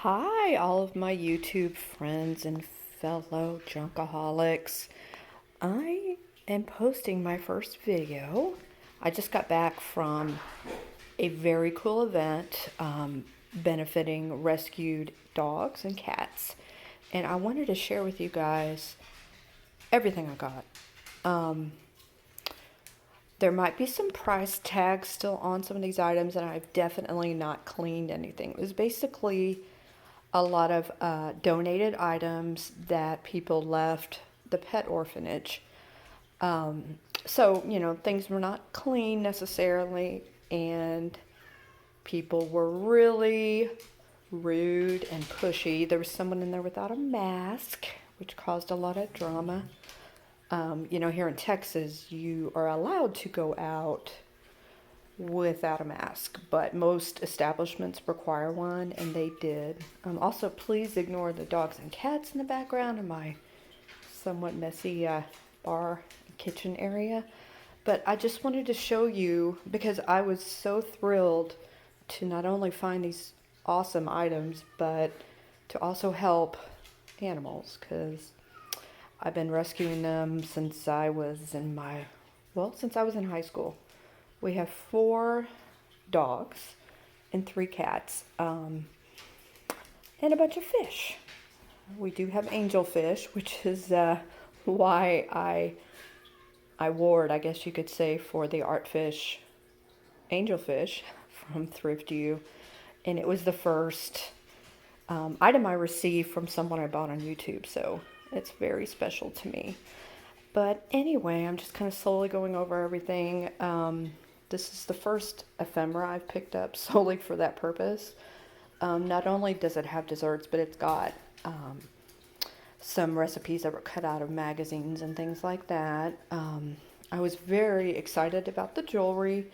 Hi, all of my YouTube friends and fellow junkaholics. I am posting my first video. I just got back from a very cool event benefiting rescued dogs and cats. And I wanted to share with you guys everything I got. There might be some price tags still on some of these items, and I've definitely not cleaned anything. It was basically a lot of donated items that people left the pet orphanage. So, things were not clean necessarily, and people were really rude and pushy. There was someone in there without a mask, which caused a lot of drama. Here in Texas, you are allowed to go out without a mask, but most establishments require one, and they did. Also, please ignore the dogs and cats in the background in my somewhat messy bar kitchen area. But I just wanted to show you because I was so thrilled to not only find these awesome items, but to also help animals, because I've been rescuing them since I was in high school. We have 4 dogs and 3 cats, and a bunch of fish. We do have angelfish, which is why I ward, I guess you could say, for the artfish angelfish from Thrifting. And it was the first item I received from someone I bought on YouTube, so it's very special to me. But anyway, I'm just kind of slowly going over everything. This is the first ephemera I've picked up solely for that purpose. Not only does it have desserts, but it's got some recipes that were cut out of magazines and things like that. I was very excited about the jewelry.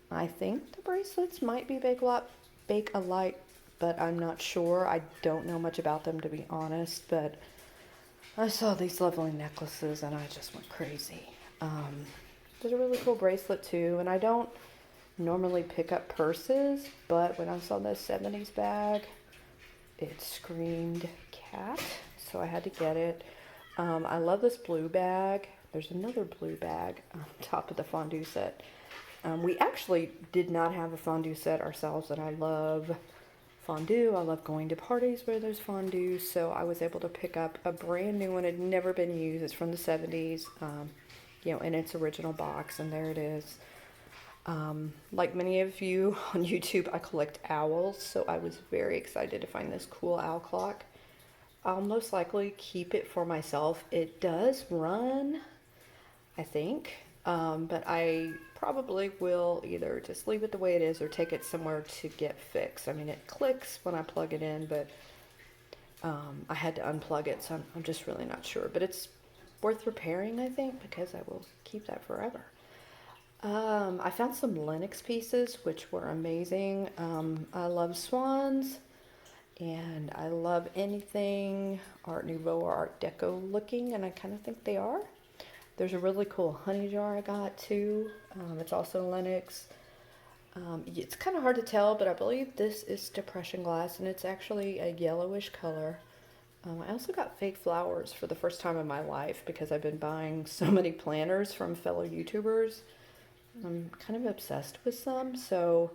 I think the bracelets might be Bake-A-Lite, but I'm not sure. I don't know much about them, to be honest, but I saw these lovely necklaces and I just went crazy. There's a really cool bracelet too, and I don't normally pick up purses, but when I saw this 70s bag, it screamed cat, so I had to get it. I love this blue bag. There's another blue bag on top of the fondue set. We actually did not have a fondue set ourselves, and I love fondue. I love going to parties where there's fondue, so I was able to pick up a brand new one. It had never been used. It's from the 70s, in its original box, and there it is. Like many of you on YouTube, I collect owls, so I was very excited to find this cool owl clock. I'll most likely keep it for myself. It does run, I think, but I probably will either just leave it the way it is or take it somewhere to get fixed. I mean, it clicks when I plug it in, but I had to unplug it, so I'm just really not sure. But it's worth repairing, I think, because I will keep that forever. I found some Linux pieces, which were amazing. I love swans, and I love anything Art Nouveau or Art Deco looking, and I kind of think they are. There's a really cool honey jar I got too. It's also Linux. It's kind of hard to tell, but I believe this is depression glass, and it's actually a yellowish color. I also got fake flowers for the first time in my life because I've been buying so many planters from fellow YouTubers. I'm kind of obsessed with some, so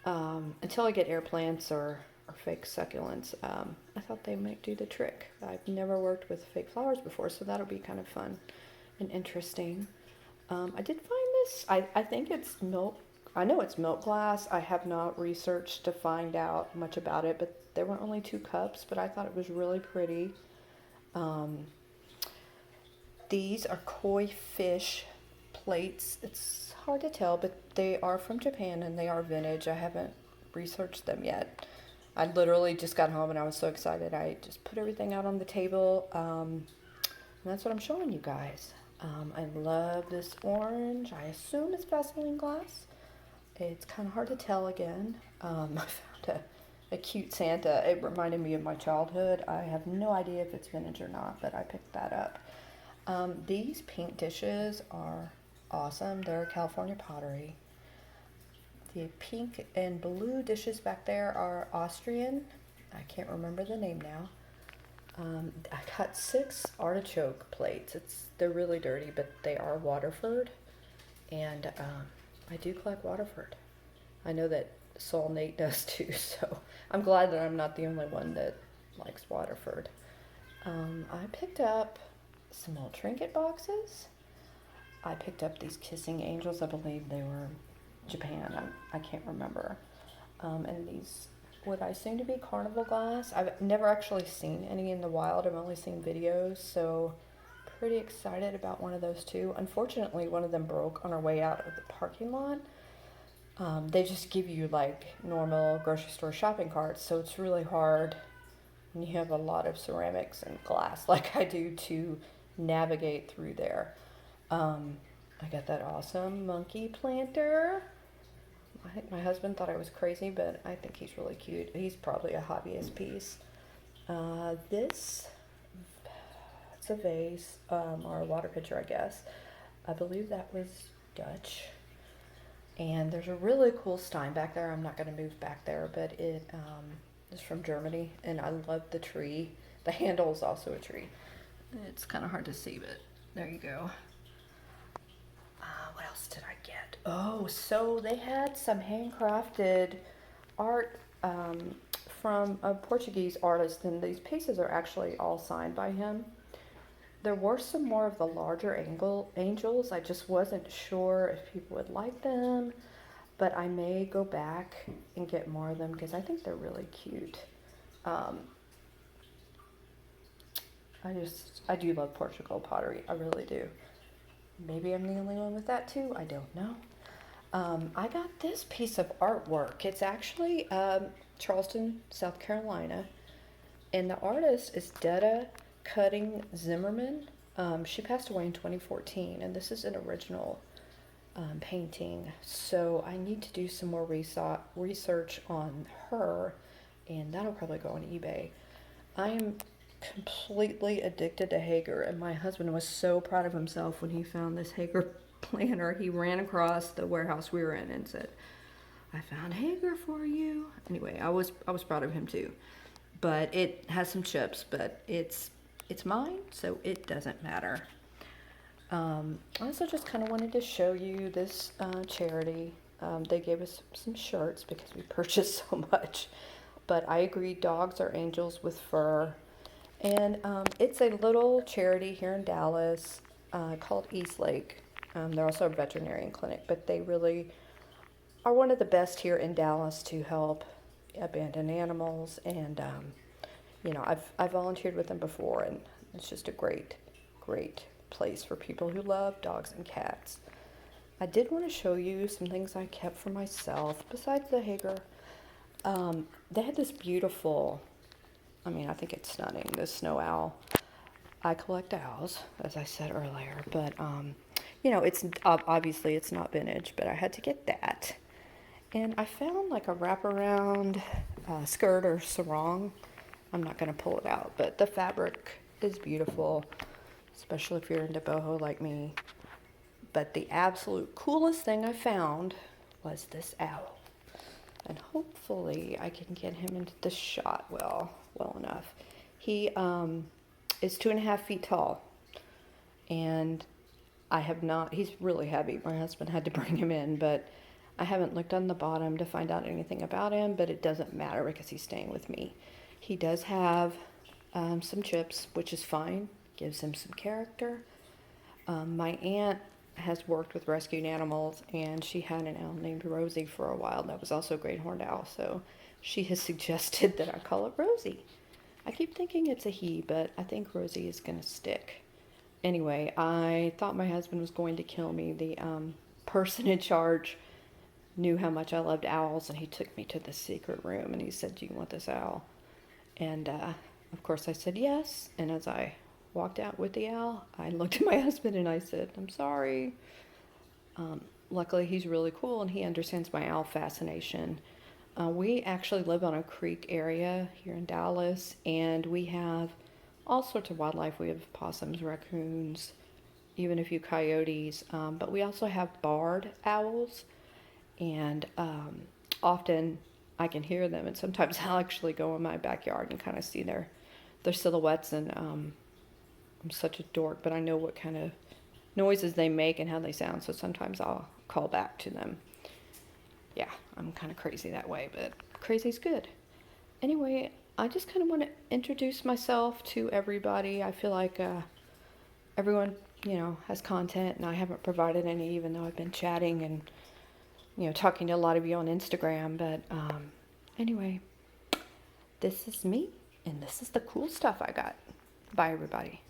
until I get air plants or fake succulents, I thought they might do the trick. I've never worked with fake flowers before, so that'll be kind of fun and interesting. I did find this. I think it's milk. I know it's milk glass. I have not researched to find out much about it, but there were only 2 cups, but I thought it was really pretty. These are koi fish plates. It's hard to tell, but they are from Japan and they are vintage. I haven't researched them yet. I literally just got home and I was so excited. I just put everything out on the table. And that's what I'm showing you guys. I love this orange. I assume it's Vaseline glass. It's kind of hard to tell again. I found a cute Santa. It reminded me of my childhood. I have no idea if it's vintage or not, but I picked that up. These pink dishes are awesome. They're California pottery. The pink and blue dishes back there are Austrian. I can't remember the name now. I got 6 artichoke plates. They're really dirty, but they are Waterford, and I do collect Waterford. I know that Soul Nate does too, so I'm glad that I'm not the only one that likes Waterford. I picked up some old trinket boxes. I picked up these kissing angels. I believe they were Japan. I can't remember. And these, what I assume to be carnival glass. I've never actually seen any in the wild. I've only seen videos, so pretty excited about one of those too. Unfortunately, one of them broke on our way out of the parking lot. They just give you like normal grocery store shopping carts, so it's really hard when you have a lot of ceramics and glass like I do to navigate through there. I got that awesome monkey planter. I think my husband thought I was crazy, but I think he's really cute. He's probably a hobbyist piece. This, it's a vase, or a water pitcher, I guess. I believe that was Dutch. And there's a really cool Stein back there. I'm not going to move back there, but it is from Germany, and I love the tree. The handle is also a tree. It's kind of hard to see, but there you go. What else did I get? Oh, so they had some handcrafted art from a Portuguese artist, and these pieces are actually all signed by him. There were some more of the larger angels. I just wasn't sure if people would like them, but I may go back and get more of them because I think they're really cute. I do love Portugal pottery. I really do. Maybe I'm the only one with that too. I don't know. I got this piece of artwork. It's actually Charleston, South Carolina, and the artist is Detta Cutting Zimmerman. She passed away in 2014, and this is an original painting. So I need to do some more research on her, and that'll probably go on eBay. I am completely addicted to Hager, and my husband was so proud of himself when he found this Hager planner. He ran across the warehouse we were in and said, "I found Hager for you." Anyway, I was proud of him too. But it has some chips, but it's mine, so it doesn't matter. I also just kind of wanted to show you this charity. They gave us some shirts because we purchased so much. But I agreed, dogs are angels with fur. And it's a little charity here in Dallas called Eastlake. They're also a veterinarian clinic, but they really are one of the best here in Dallas to help abandoned animals. And I've volunteered with them before, and it's just a great place for people who love dogs and cats. I did want to show you some things I kept for myself besides the Hager. They had this beautiful, I think it's stunning, this snow owl. I collect owls, as I said earlier, but it's obviously it's not vintage, but I had to get that. And I found like a wraparound skirt or sarong. I'm not going to pull it out, but the fabric is beautiful, especially if you're into boho like me. But the absolute coolest thing I found was this owl. And hopefully I can get him into the shot well enough. He is 2.5 feet tall, and he's really heavy. My husband had to bring him in, but I haven't looked on the bottom to find out anything about him, but it doesn't matter because he's staying with me. He does have some chips, which is fine. Gives him some character. My aunt has worked with rescued animals, and she had an owl named Rosie for a while. That was also a great horned owl, so she has suggested that I call it Rosie. I keep thinking it's a he, but I think Rosie is going to stick. Anyway, I thought my husband was going to kill me. The person in charge knew how much I loved owls, and he took me to the secret room, and he said, "Do you want this owl?" And of course I said yes, and as I walked out with the owl, I looked at my husband and I said, "I'm sorry." Luckily, he's really cool, and he understands my owl fascination. We actually live on a creek area here in Dallas, and we have all sorts of wildlife. We have possums, raccoons, even a few coyotes, but we also have barred owls, and often I can hear them, and sometimes I'll actually go in my backyard and kind of see their silhouettes. And I'm such a dork, but I know what kind of noises they make and how they sound, so sometimes I'll call back to them. Yeah, I'm kind of crazy that way, but crazy's good. Anyway, I just kind of want to introduce myself to everybody. I feel like everyone, has content, and I haven't provided any, even though I've been chatting and, talking to a lot of you on Instagram. But anyway, this is me, and this is the cool stuff I got. Bye, everybody.